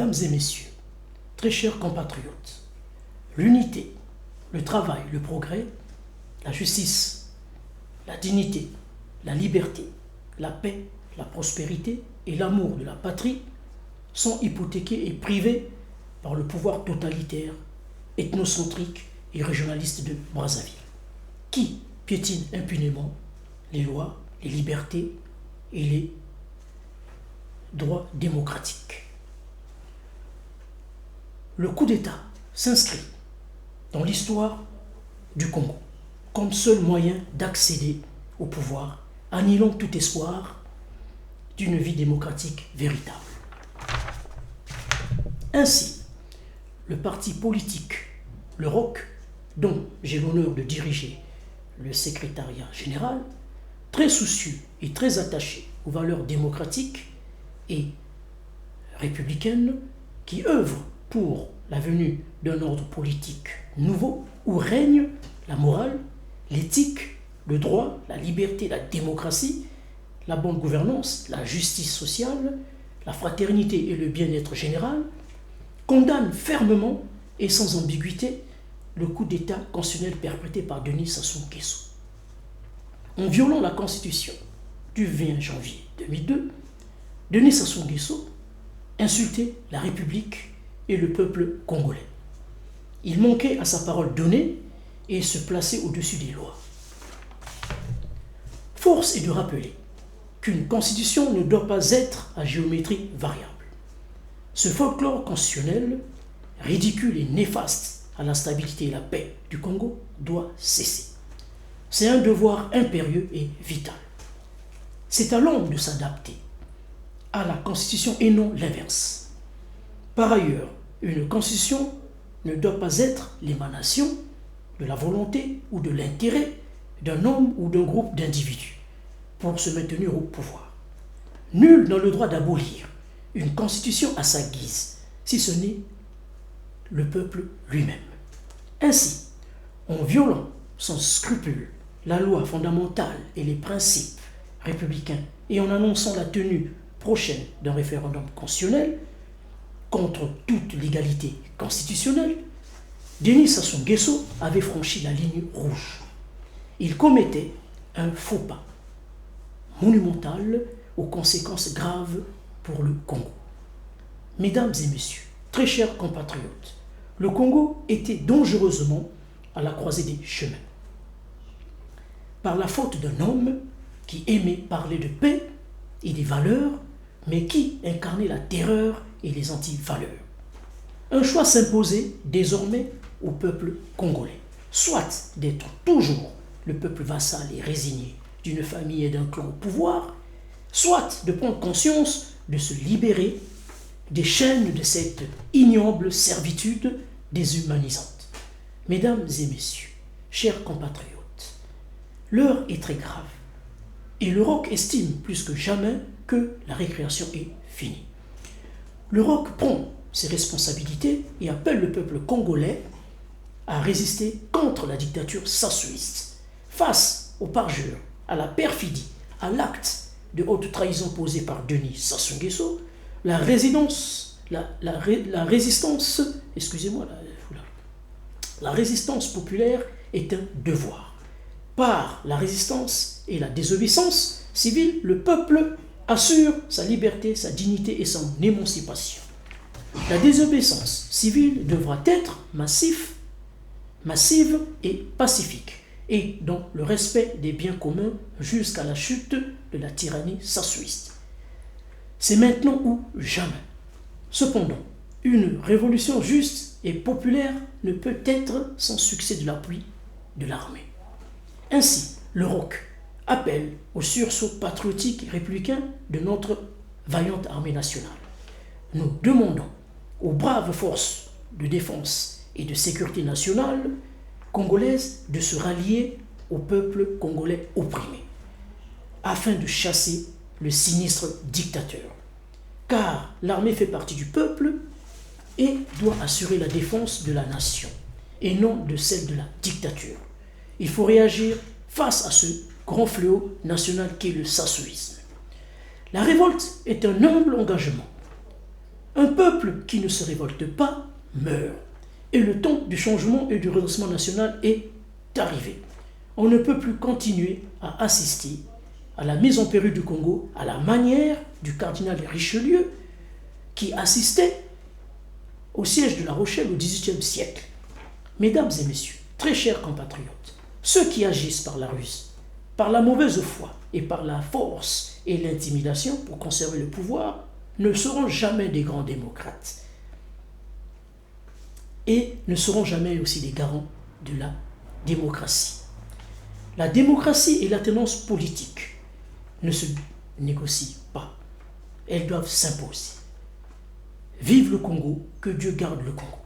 Mesdames et messieurs, très chers compatriotes, l'unité, le travail, le progrès, la justice, la dignité, la liberté, la paix, la prospérité et l'amour de la patrie sont hypothéqués et privés par le pouvoir totalitaire, ethnocentrique et régionaliste de Brazzaville, qui piétine impunément les lois, les libertés et les droits démocratiques. Le coup d'État s'inscrit dans l'histoire du Congo comme seul moyen d'accéder au pouvoir, annihilant tout espoir d'une vie démocratique véritable. Ainsi, le parti politique, le ROC, dont j'ai l'honneur de diriger le secrétariat général, très soucieux et très attaché aux valeurs démocratiques et républicaines qui œuvrent pour la venue d'un ordre politique nouveau où règne la morale, l'éthique, le droit, la liberté, la démocratie, la bonne gouvernance, la justice sociale, la fraternité et le bien-être général, condamne fermement et sans ambiguïté le coup d'État constitutionnel perpétré par Denis Sassou Nguesso. En violant la Constitution du 20 janvier 2002, Denis Sassou Nguesso insultait la République et le peuple congolais. Il manquait à sa parole donnée et se plaçait au-dessus des lois. Force est de rappeler qu'une constitution ne doit pas être à géométrie variable. Ce folklore constitutionnel, ridicule et néfaste à la stabilité et la paix du Congo, doit cesser. C'est un devoir impérieux et vital. C'est à l'homme de s'adapter à la constitution et non l'inverse. Par ailleurs, une constitution ne doit pas être l'émanation de la volonté ou de l'intérêt d'un homme ou d'un groupe d'individus pour se maintenir au pouvoir. Nul n'a le droit d'abolir une constitution à sa guise, si ce n'est le peuple lui-même. Ainsi, en violant sans scrupule la loi fondamentale et les principes républicains et en annonçant la tenue prochaine d'un référendum constitutionnel contre toute légalité constitutionnelle, Denis Sassou Nguesso avait franchi la ligne rouge. Il commettait un faux pas monumental aux conséquences graves pour le Congo. Mesdames et messieurs, très chers compatriotes, le Congo était dangereusement à la croisée des chemins. Par la faute d'un homme qui aimait parler de paix et des valeurs, mais qui incarnait la terreur et les anti-valeurs. Un choix s'imposait désormais au peuple congolais, soit d'être toujours le peuple vassal et résigné d'une famille et d'un clan au pouvoir, soit de prendre conscience de se libérer des chaînes de cette ignoble servitude déshumanisante. Mesdames et messieurs, chers compatriotes, l'heure est très grave et le ROC estime plus que jamais que la récréation est finie. Le ROC prend ses responsabilités et appelle le peuple congolais à résister contre la dictature sassouiste, face au parjure, à la perfidie, à l'acte de haute trahison posé par Denis Sassou Nguesso. La résistance populaire est un devoir. Par la résistance et la désobéissance civile, le peuple assure sa liberté, sa dignité et son émancipation. La désobéissance civile devra être massive et pacifique, et dans le respect des biens communs jusqu'à la chute de la tyrannie sassouiste. C'est maintenant ou jamais. Cependant, une révolution juste et populaire ne peut être sans succès de l'appui de l'armée. Ainsi, le ROC appelle au sursaut patriotique et républicain de notre vaillante armée nationale. Nous demandons aux braves forces de défense et de sécurité nationale congolaises de se rallier au peuple congolais opprimé, afin de chasser le sinistre dictateur. Car l'armée fait partie du peuple et doit assurer la défense de la nation, et non de celle de la dictature. Il faut réagir face à ce grand fléau national qu'est le sassouisme. La révolte est un humble engagement Un peuple qui ne se révolte pas meurt. Et le temps du changement et du redressement national est arrivé. On ne peut plus continuer à assister à la mise en péril du Congo à la manière du cardinal Richelieu qui assistait au siège de La Rochelle au XVIIIe siècle. Mesdames et messieurs, très chers compatriotes, ceux qui agissent par la ruse, par la mauvaise foi et par la force et l'intimidation pour conserver le pouvoir ne seront jamais des grands démocrates et ne seront jamais aussi des garants de la démocratie. La démocratie et la tenance politique ne se négocient pas. Elles doivent s'imposer. Vive le Congo, que Dieu garde le Congo.